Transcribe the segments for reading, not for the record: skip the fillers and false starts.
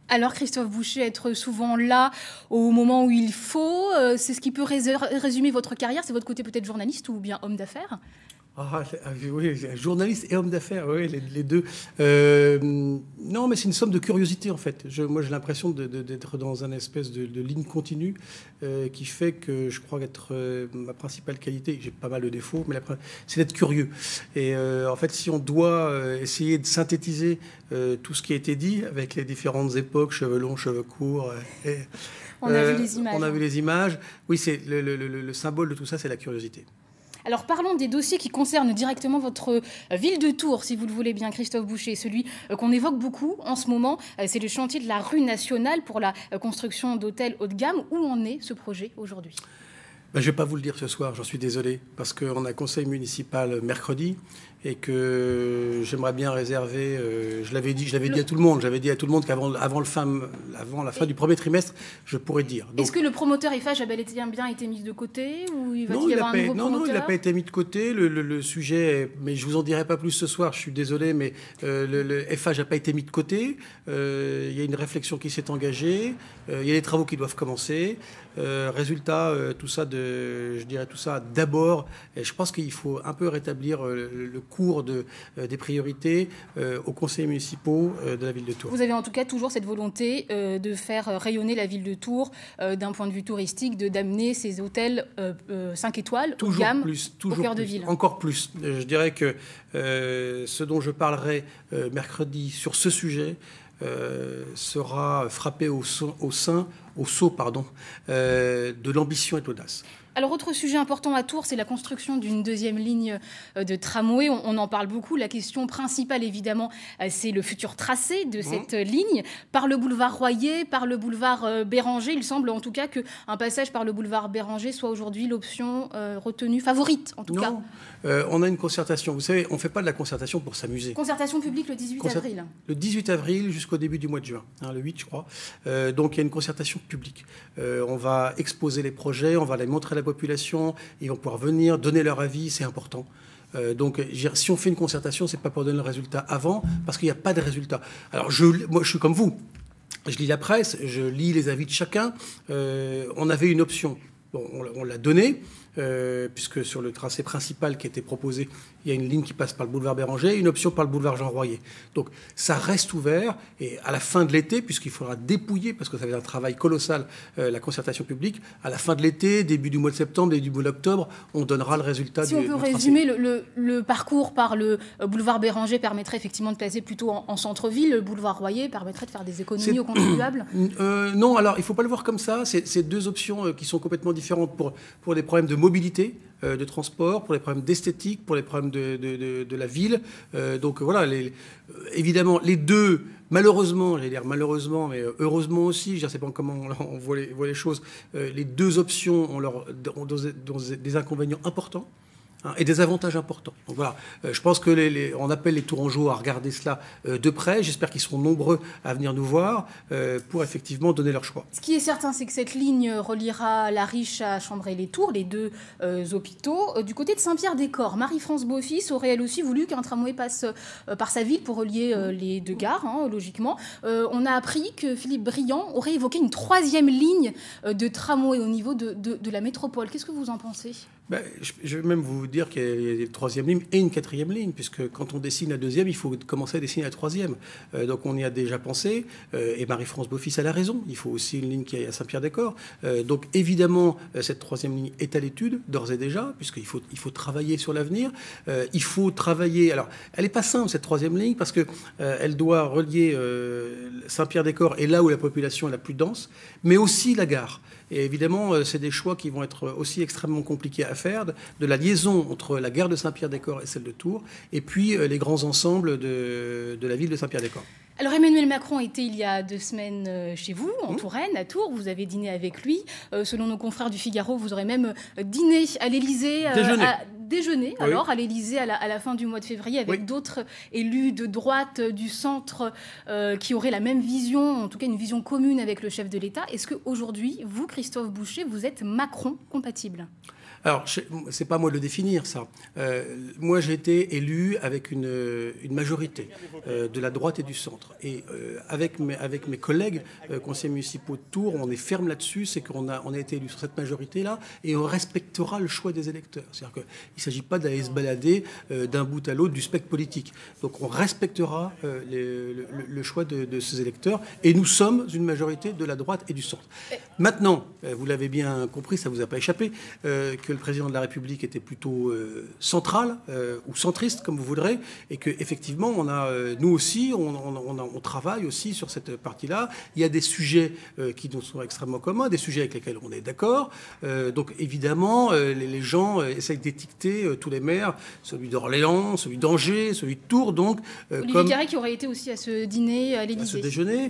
Alors Christophe Boucher, être souvent là au moment où il faut, c'est ce qui peut résumer votre carrière, c'est votre côté peut-être journaliste ou bien homme d'affaires? Oui, journaliste et homme d'affaires, oui, les deux. Non, mais c'est une somme de curiosité, en fait. Moi, j'ai l'impression d'être dans une espèce de ligne continue qui fait que je crois qu'être ma principale qualité, j'ai pas mal de défauts, mais c'est d'être curieux. Et en fait, si on doit essayer de synthétiser tout ce qui a été dit avec les différentes époques, cheveux longs, cheveux courts... On a vu les images. On a vu les images. Oui, c'est le symbole de tout ça, c'est la curiosité. Alors parlons des dossiers qui concernent directement votre ville de Tours, si vous le voulez bien, Christophe Boucher. Celui qu'on évoque beaucoup en ce moment, c'est le chantier de la rue nationale pour la construction d'hôtels haut de gamme. Où en est ce projet aujourd'hui ? Je ne vais pas vous le dire ce soir, j'en suis désolé, parce qu'on a conseil municipal mercredi et que j'aimerais bien réserver, je l'avais dit à tout le monde, qu'avant la fin du premier trimestre, je pourrais dire. Est-ce que le promoteur Eiffage a bien été mis de côté ou il va-t-il y avoir un nouveau promoteur ? Non, il n'a pas été mis de côté. Le sujet, mais je vous en dirai pas plus ce soir, je suis désolé, mais le Eiffage n'a pas été mis de côté. Il y a une réflexion qui s'est engagée, il y a des travaux qui doivent commencer. Résultat, tout ça d'abord. Et je pense qu'il faut un peu rétablir le cours des priorités aux conseillers municipaux de la ville de Tours. Vous avez en tout cas toujours cette volonté de faire rayonner la ville de Tours d'un point de vue touristique, d'amener ces hôtels 5 étoiles haut de gamme au cœur de ville. Encore plus. Je dirais que ce dont je parlerai mercredi sur ce sujet sera frappé au seau de l'ambition et de l'audace. Alors, autre sujet important à Tours, c'est la construction d'une deuxième ligne de tramway. On en parle beaucoup. La question principale, évidemment, c'est le futur tracé de cette ligne. Par le boulevard Royer, par le boulevard Béranger. Il semble en tout cas qu'un passage par le boulevard Béranger soit aujourd'hui l'option retenue, favorite en tout cas. On a une concertation. Vous savez, on ne fait pas de la concertation pour s'amuser. Concertation publique le 18 avril. Le 18 avril jusqu'au début du mois de juin, le 8 je crois. Donc il y a une concertation publique. On va exposer les projets, on va les montrer à la population, ils vont pouvoir venir donner leur avis, c'est important. Donc, si on fait une concertation, c'est pas pour donner le résultat avant, parce qu'il n'y a pas de résultat. Alors, moi, je suis comme vous. Je lis la presse, je lis les avis de chacun. On avait une option. Bon, on l'a donnée, puisque sur le tracé principal qui a été proposé, il y a une ligne qui passe par le boulevard Béranger et une option par le boulevard Jean Royer. Donc ça reste ouvert et à la fin de l'été, puisqu'il faudra dépouiller, parce que ça va être un travail colossal, la concertation publique, à la fin de l'été, début du mois de septembre, début du mois d'octobre, on donnera le résultat du tracé. Si on peut résumer, le parcours par le boulevard Béranger permettrait effectivement de placer plutôt en centre-ville, le boulevard Royer permettrait de faire des économies aux contribuables. Non, alors il ne faut pas le voir comme ça. C'est deux options qui sont complètement différentes pour des problèmes de mobilité, de transport, pour les problèmes d'esthétique, pour les problèmes de la ville. Donc voilà, évidemment, les deux, malheureusement, j'allais dire malheureusement, mais heureusement aussi, je ne sais pas comment on voit les choses, les deux options ont des inconvénients importants. Et des avantages importants. Donc voilà, je pense que on appelle les Tourangeaux à regarder cela de près. J'espère qu'ils seront nombreux à venir nous voir pour effectivement donner leur choix. Ce qui est certain, c'est que cette ligne reliera La Riche à Chambray-les-Tours, les deux hôpitaux. Du côté de Saint-Pierre-des-Corps, Marie-France Beaufils aurait elle aussi voulu qu'un tramway passe par sa ville pour relier les deux gares, logiquement. On a appris que Philippe Briand aurait évoqué une troisième ligne de tramway au niveau de la métropole. Qu'est-ce que vous en pensez ? Je vais même vous dire qu'il y a une troisième ligne et une quatrième ligne, puisque quand on dessine la deuxième, il faut commencer à dessiner la troisième. Donc on y a déjà pensé, et Marie-France Beaufils a raison, il faut aussi une ligne qui aille à Saint-Pierre-des-Corps. Donc évidemment, cette troisième ligne est à l'étude, d'ores et déjà, puisqu'il faut travailler sur l'avenir. Il faut travailler... Alors, elle n'est pas simple, cette troisième ligne, parce qu'elle doit relier Saint-Pierre-des-Corps et là où la population est la plus dense, mais aussi la gare. Et évidemment, c'est des choix qui vont être aussi extrêmement compliqués à faire, de la liaison entre la gare de Saint-Pierre-des-Corps et celle de Tours, et puis les grands ensembles de la ville de Saint-Pierre-des-Corps. Alors Emmanuel Macron était il y a 2 semaines chez vous, en Touraine, à Tours. Vous avez dîné avec lui. Selon nos confrères du Figaro, vous aurez même dîné à l'Élysée. Déjeuner, oui. Alors, à l'Élysée à la fin du mois de février, avec d'autres élus de droite, du centre, qui auraient la même vision, en tout cas une vision commune avec le chef de l'État. Est-ce qu'aujourd'hui, vous, Christophe Boucher, vous êtes Macron compatible ? Alors, c'est pas moi de le définir, ça. Moi, j'ai été élu avec une majorité de la droite et du centre. Et avec mes collègues conseillers municipaux de Tours, on est ferme là-dessus, c'est qu'on a été élu sur cette majorité-là, et on respectera le choix des électeurs. C'est-à-dire qu'il ne s'agit pas d'aller se balader d'un bout à l'autre du spectre politique. Donc, on respectera le choix de ces électeurs, et nous sommes une majorité de la droite et du centre. Maintenant, vous l'avez bien compris, ça ne vous a pas échappé, que le président de la République était plutôt central ou centriste, comme vous voudrez, et qu'effectivement, nous aussi, on travaille aussi sur cette partie-là. Il y a des sujets qui nous sont extrêmement communs, des sujets avec lesquels on est d'accord. Donc évidemment, les gens essayent d'étiqueter tous les maires, celui d'Orléans, celui d'Angers, celui de Tours. Donc, Olivier Carré qui aurait été aussi à ce dîner à l'Élysée. À ce déjeuner.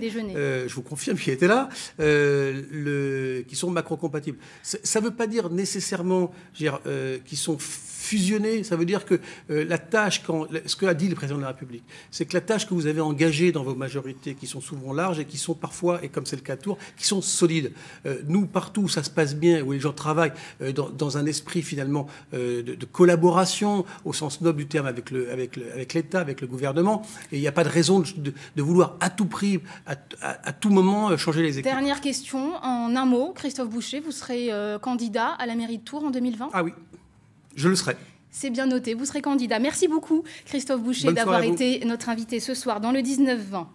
Je vous confirme qu'il était là, qui sont macro-compatibles. Ça ne veut pas dire nécessairement qui sont fusionnés. Ça veut dire que la tâche, ce que a dit le président de la République, c'est que la tâche que vous avez engagée dans vos majorités, qui sont souvent larges et qui sont parfois, et comme c'est le cas de Tours, qui sont solides. Nous, partout où ça se passe bien, où les gens travaillent dans un esprit finalement de collaboration, au sens noble du terme, avec l'État, avec le gouvernement, et il n'y a pas de raison de vouloir à tout prix, à tout moment, changer les équipes. Dernière question, en un mot, Christophe Boucher, vous serez candidat à la mairie de Tours en 2020 ? Ah oui. Je le serai. C'est bien noté, vous serez candidat. Merci beaucoup Christophe Boucher d'avoir été notre invité ce soir dans le 19-20.